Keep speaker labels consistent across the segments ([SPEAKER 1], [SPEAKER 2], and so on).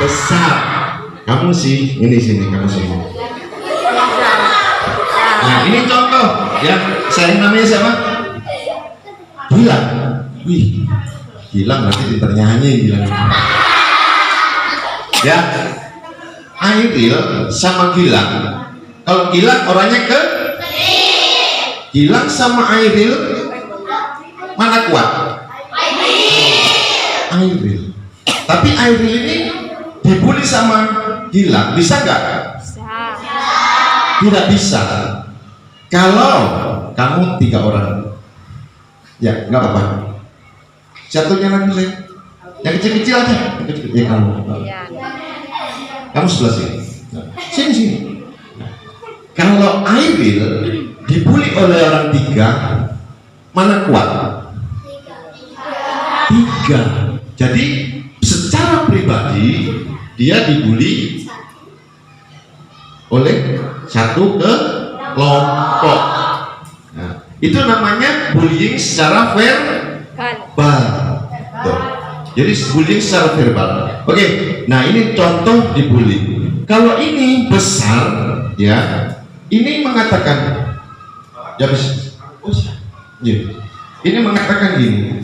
[SPEAKER 1] besar. Kamu sih, ini sini, kamu sini. Nah, ini contoh ya. Saya namanya siapa? Gilang. Wih, Gilang nanti ternyanyi Gilang. Ya, Airil sama Gilang. Kalau Gilang orangnya ke Gilang sama Airil mana kuat? Airil. Tapi Airil ini dibully sama Gilang, bisa nggak? Bisa. Tidak bisa. Kalau kamu 3 orang, ya nggak apa-apa. Satunya lagi saya, yang kecil-kecil aja. Ya kamu. Kamu sebelah sini. Sini sini. Kalau Airil dibully oleh orang 3, mana kuat? 3. Jadi secara pribadi dia dibully oleh satu kelompok. Nah, itu namanya bullying secara verbal. Jadi bullying secara verbal. Oke, nah ini contoh dibully. Kalau ini besar, ya, ini mengatakan, ya bisa, ini mengatakan gini,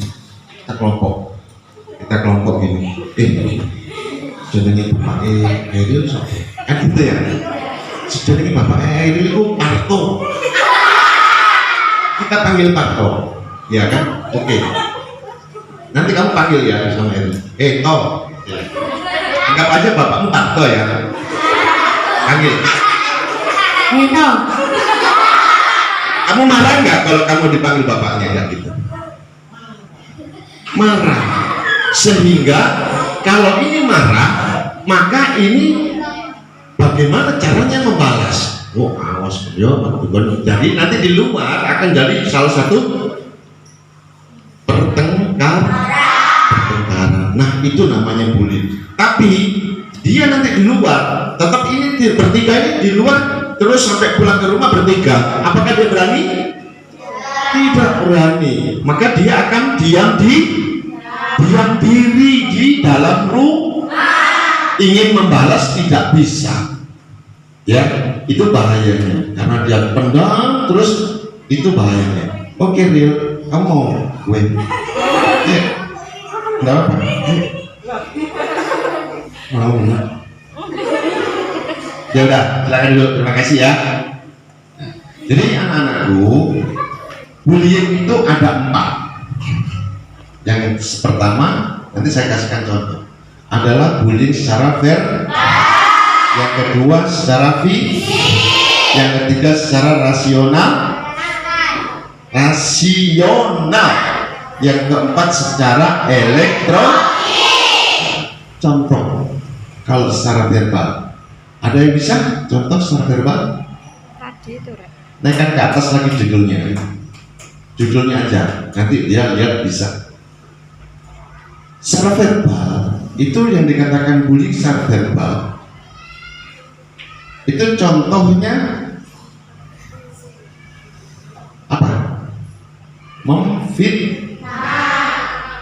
[SPEAKER 1] kita kelompok gini, jenenge Bapak Airil sapa? Kan gitu ya. Jenenge Bapak Airil itu Parto. Kita panggil Parto, ya kan? Oke. Nanti kamu panggil ya sama Airil. Toh. Ya. Anggap aja bapakmu Parto ya. Panggil. Toh. Kamu marah nggak kalau kamu dipanggil bapaknya ya gitu? Marah. Sehingga kalau ini marah, maka ini bagaimana caranya membalas? Oh, awas yo, jadi nanti di luar akan jadi salah satu pertengkaran. Nah, itu namanya bully. Tapi dia nanti di luar, tetap ini bertiga ini di luar terus sampai pulang ke rumah bertiga. Apakah dia berani? Tidak berani. Maka dia akan diam diri di dalam rumah. Ingin membalas tidak bisa. Ya, itu bahayanya. Karena dia pendam terus, itu bahayanya. Oke, Rio, kamu mau gue? Enggak apa-apa. Mau enggak? Ya udah, silakan dulu. Terima kasih ya. Jadi anak-anakku, bullying itu ada 4. Yang pertama, nanti saya kasihkan contoh, adalah bullying secara verbal. Yang kedua secara fisik. Yang ketiga secara rasional. Yang keempat secara elektronik. Contoh, kalau secara verbal, ada yang bisa contoh secara verbal? Tadi itu, naikkan ke atas lagi judulnya aja, nanti dia lihat bisa. Secara verbal itu yang dikatakan bullying secara verbal. Itu contohnya apa?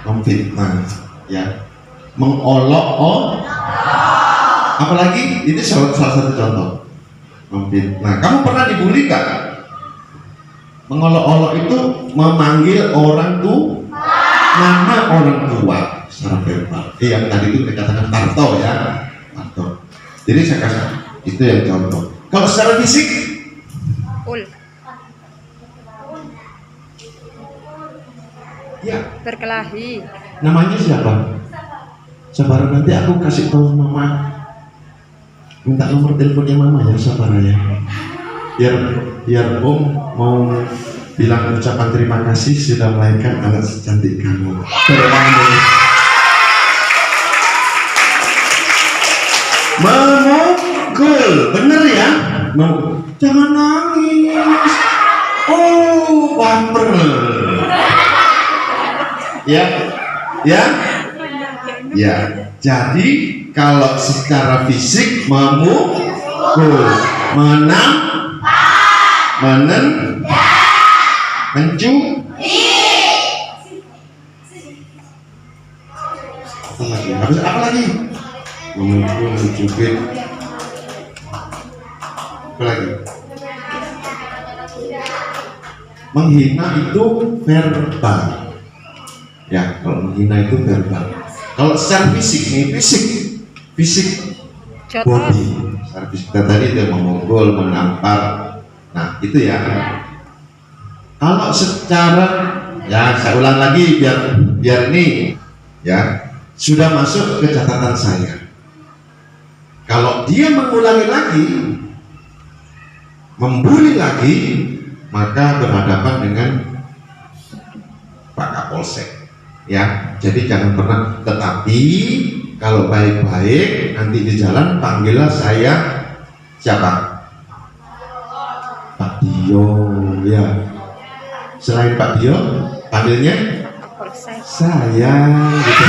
[SPEAKER 1] Memfitnah, ya, mengolok-olok. Apalagi ini salah satu contoh memfitnah. Kamu pernah dibully nggak? Mengolok-olok itu memanggil orang tua, nama orang tua secara verbal. Yang tadi itu dikatakan Parto ya, Parto. Jadi saya kasih itu yang contoh. Kalau secara fisik, ya,
[SPEAKER 2] berkelahi.
[SPEAKER 1] Namanya siapa? Sabar, nanti aku kasih tahu mama. Minta nomor teleponnya mama ya, sabar ya. Biar Om mau bilang ucapan terima kasih sudah melahirkan anak secantik kamu. Memukul, bener ya? Jangan nangis. Oh, baper. Ya. Jadi kalau secara fisik memukul, mencuri. Apa lagi? memukul, mencubit, apa lagi? Menghina itu verbal. Ya, kalau menghina itu verbal. Kalau secara fisik nih, fisik body. Secara fisik kita tadi dia memukul, menampar. Nah, itu ya. Kalau secara, ya saya ulang lagi biar ini ya sudah masuk ke catatan saya. Kalau dia mengulangi lagi, membuli lagi, maka berhadapan dengan Pak Kapolsek. Ya, jadi jangan pernah. Tetapi kalau baik-baik nanti di jalan panggillah saya siapa? Pak Dio, ya. Selain Pak Dio, panggilnya saya, gitu.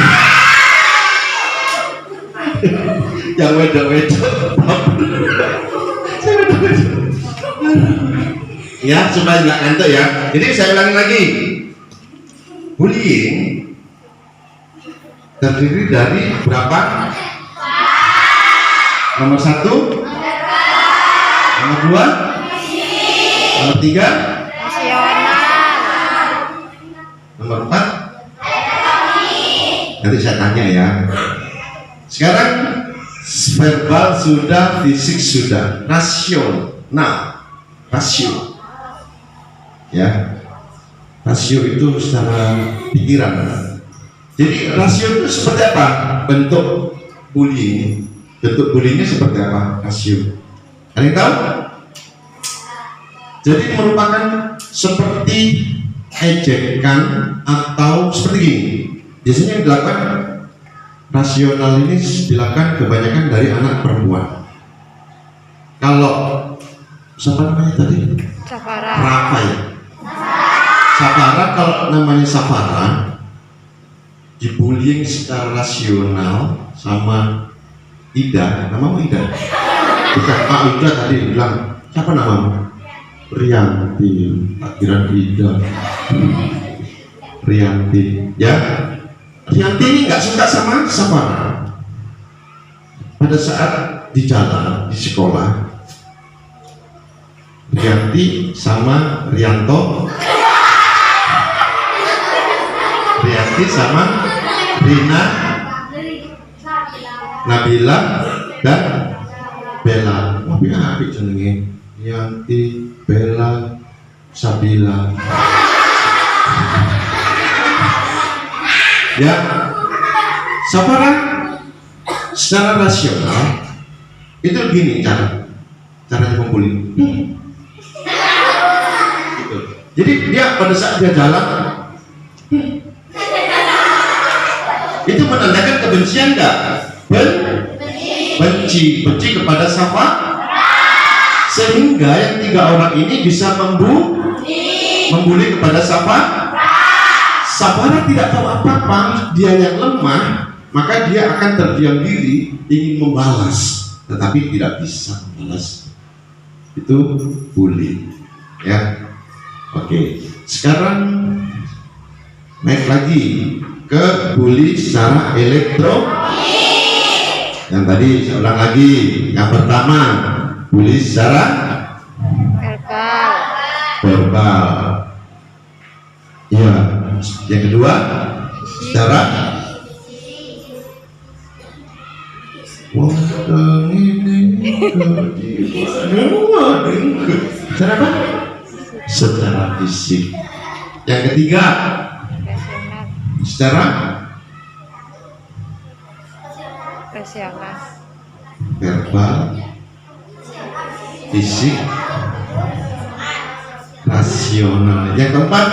[SPEAKER 1] Yang wedok-wedok. Ya, supaya nggak ngantuk ya. Jadi saya ulangi lagi. Bullying terdiri dari berapa? Nomor 1, nomor 2, nomor 3, nomor 4. Nanti saya tanya ya. Sekarang verbal sudah, fisik sudah, rasional, rasio, ya. Rasio itu secara pikiran. Jadi rasio itu seperti apa? Bentuk bullying. Bentuk bullyingnya seperti apa? Rasio. Ada yang tahu? Jadi merupakan seperti ejekan atau seperti ini. Biasanya yang dilakukan rasional ini dilakukan kebanyakan dari anak perempuan. Kalau siapa namanya tadi?
[SPEAKER 2] Safara.
[SPEAKER 1] Rafa ya. Safara, kalau namanya Safara dibullying secara rasional sama Ida. Namamu Ida? Bukan, Pak Ida tadi bilang siapa namamu? Rianti. Akhiran Ida. Rianti, ya. Rianti ini nggak suka sama Safara. Pada saat di jalan di sekolah, Rianti sama Rianto, Rianti sama Rina, Nabila dan Bella. Wah, apik jenenge. Rianti, Bella, Sabila. Ya, Safara secara rasional itu gini caranya membuli. Gitu. Jadi dia pada saat dia jalan itu menandakan kebencian enggak? Benci kepada Safara, sehingga yang 3 orang ini bisa membuli kepada Safara. Safara tidak tahu apa-apa, dia yang lemah, maka dia akan terdiam diri ingin membalas, tetapi tidak bisa membalas. Itu bully, ya. Oke, sekarang naik lagi ke bully secara elektronik. Yang tadi saya ulang lagi, yang pertama bully secara verbal. Ya, yang kedua secara apa? Secara fisik. Yang ketiga secara verbal, fisik, rasional. Yang keempat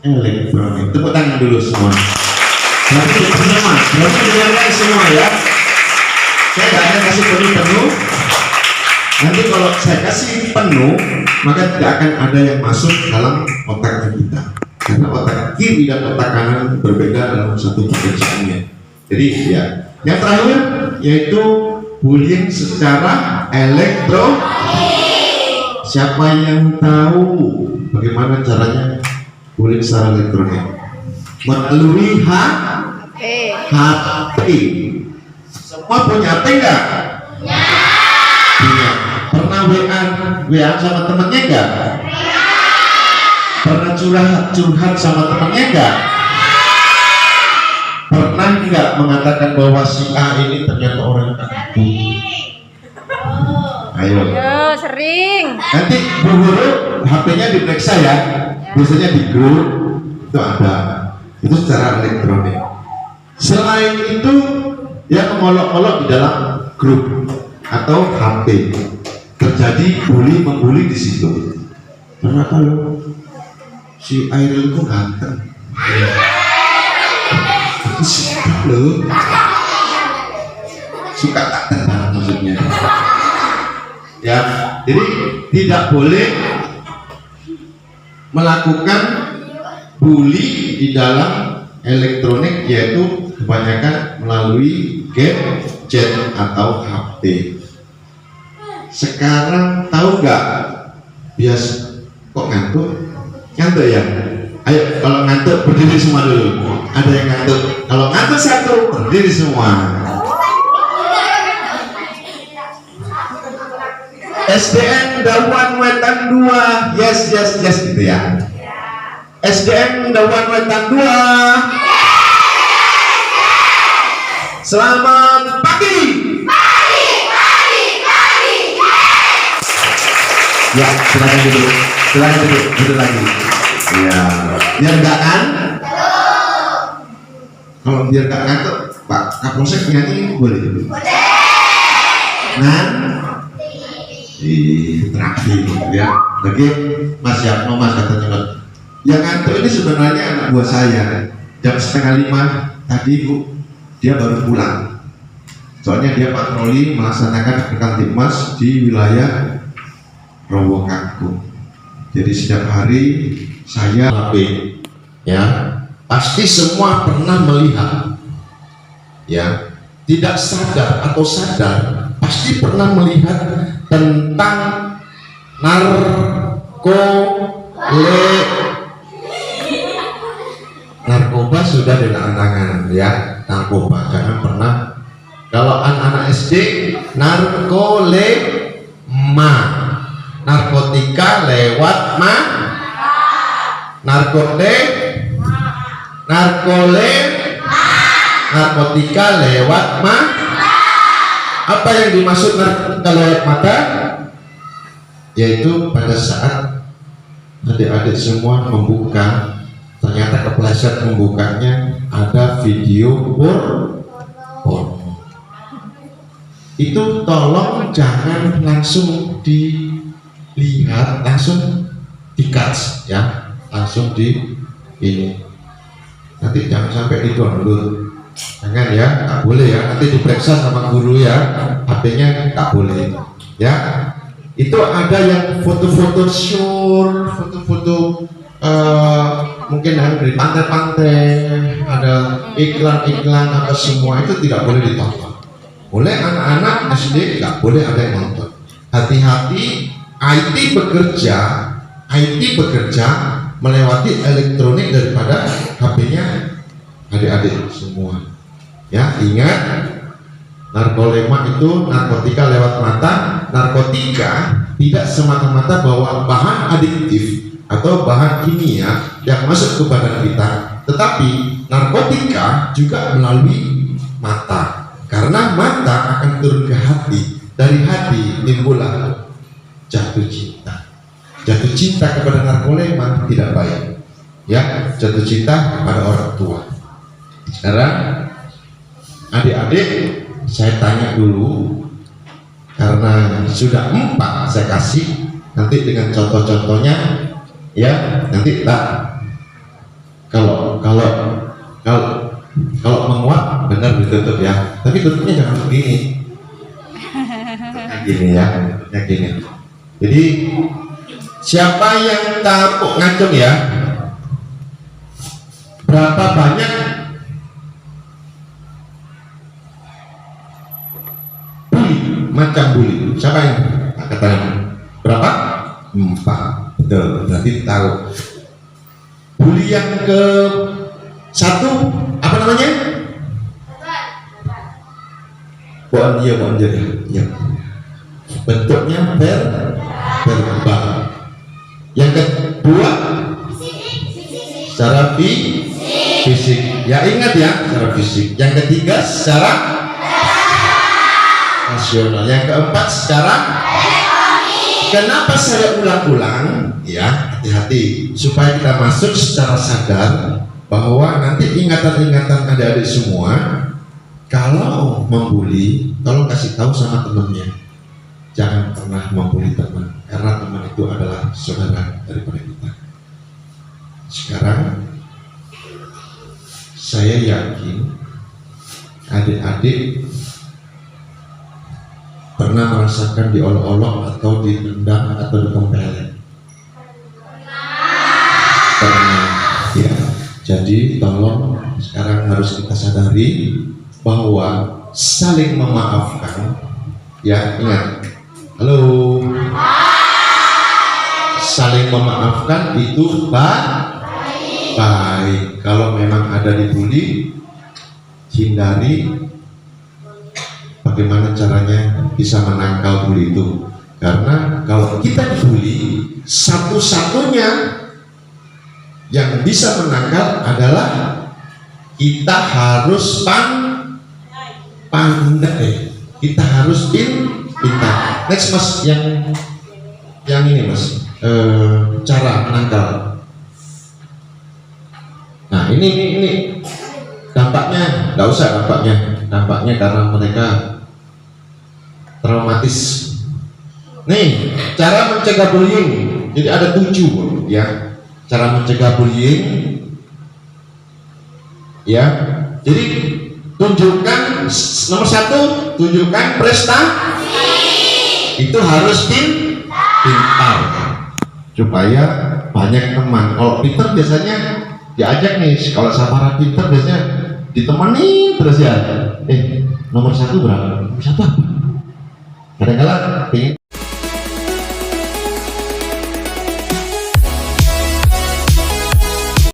[SPEAKER 1] elektronik. Tepuk tangan dulu semua. Berarti dengarkan semua ya. Saya nggak akan kasih penuh. Nanti kalau saya kasih penuh, maka tidak akan ada yang masuk dalam otaknya kita. Karena otak kiri dan otak kanan berbeda dalam satu pekerjaannya. Jadi ya, yang terakhir yaitu bullying secara elektronik. Siapa yang tahu bagaimana caranya bullying secara elektronik? Melalui HP. Semua punya HP enggak? Punya. Pernah WA sama temennya enggak? Pernah curhat sama temennya enggak? Pernah enggak mengatakan bahwa si A ini ternyata orang kampung? Ayo.
[SPEAKER 2] Sering.
[SPEAKER 1] Nanti Bu Guru HP-nya diperiksa ya. Biasanya di grup itu ada. Itu secara elektronik. Selain itu, ya mengolok-olok di dalam grup atau HP. Terjadi membuli di situ. Karena kalau si Airil itu ganteng. Suka loh. Suka tak tenang maksudnya. Ya, jadi tidak boleh melakukan bully di dalam elektronik, yaitu kebanyakan melalui gadget atau HP. Sekarang tahu nggak? Kok ngantuk? Ngantuk ya? Ayo, kalau ngantuk berdiri semua dulu. Ada yang ngantuk? Kalau ngantuk satu, berdiri semua. SDN Dawan Wetan 2, yes gitu ya. SDN Dawan Wetan 2. Selamat pagi. Ya, silakan duduk lagi. Ya, biar nggak kan? Kalau biar nggak ngantuk, Pak Kapolsek nyanyi boleh. Terakhir ya. Lagi Mas Yapno, Mas katanya, yang ngantuk ini sebenarnya anak buah saya. Jam 4:30 tadi Bu, dia baru pulang. Soalnya dia patroli melaksanakan Kamtibmas di wilayah Rowokaku. Jadi setiap hari saya ya, pasti semua pernah melihat ya, tidak sadar atau sadar pasti pernah melihat tentang narkoba sudah dilarang ya. Narkoba jangan pernah. Kalau anak-anak SD, narkotika lewat narkotika lewat Apa yang dimaksud narkotika lewat mata? Yaitu pada saat adik-adik semua membuka, ternyata kepleset membukanya ada video porno. Itu tolong jangan langsung dilihat, langsung di-cut ya, langsung di ini. Nanti jangan sampai di-download. Jangan ya, nggak boleh ya. Nanti diperiksa sama guru ya, HP-nya nggak boleh ya. Itu ada yang foto-foto syur, foto-foto mungkin dari pantai-pantai, ada iklan-iklan apa semua, itu tidak boleh ditonton. Oleh anak-anak SD nggak boleh ada yang nonton. Hati-hati, IT bekerja melewati elektronik daripada HP-nya adik-adik semua. Ya, ingat, narkolema itu narkotika lewat mata. Narkotika tidak semata-mata bahwa bahan adiktif atau bahan kimia yang masuk ke badan kita, tetapi narkotika juga melalui mata, karena mata akan turun ke hati, dari hati timbullah jatuh cinta. Jatuh cinta kepada narkolema tidak baik ya, jatuh cinta kepada orang tua. Sekarang adik-adik saya tanya dulu, karena sudah 4 saya kasih, nanti dengan contoh-contohnya ya, nanti tak kalau menguap benar ditutup ya, tapi tutupnya jangan begini, gini ya, kayak gini. Jadi siapa yang tahu ngacung ya, berapa banyak macam bully? Siapa yang katakan berapa? 4. Betul, berarti tahu. Bully yang ke 1 apa namanya? Bukan iya, bukan jadi. Ya. Bentuknya verbal. Yang kedua, secara fisik. Ya ingat ya, secara fisik. Yang ketiga, secara rasional. Yang keempat, secara. Kenapa saya ulang-ulang? Ya, hati-hati supaya kita masuk secara sadar bahwa nanti ingatan-ingatan adik-adik semua kalau membuli, tolong kasih tahu sama temennya, jangan pernah membuli teman, karena teman itu adalah saudara daripada kita. Sekarang saya yakin adik-adik pernah merasakan diolok-olok atau ditendang atau ditempelin. Pernah, ya. Jadi tolong sekarang harus kita sadari bahwa saling memaafkan, ya ingat, halo, saling memaafkan itu baik. Kalau memang ada dibully, hindari. Bagaimana caranya bisa menangkal bully itu? Karena kalau kita dibully, satu-satunya yang bisa menangkal adalah kita harus pandai. Kita harus pintar. Next mas, yang ini mas, cara menangkal. Nah ini dampaknya, nggak usah dampaknya karena mereka traumatis. Nih cara mencegah bullying, jadi ada 7 ya. Cara mencegah bullying, ya. Jadi tunjukkan nomor 1, tunjukkan prestasi. Itu harus pintar supaya banyak teman. Kalau pintar biasanya diajak nih, kalau Samara pintar biasanya ditemani terus ya. Nomor 1 berapa? Nomor 1 apa? Kadang-kadang pengen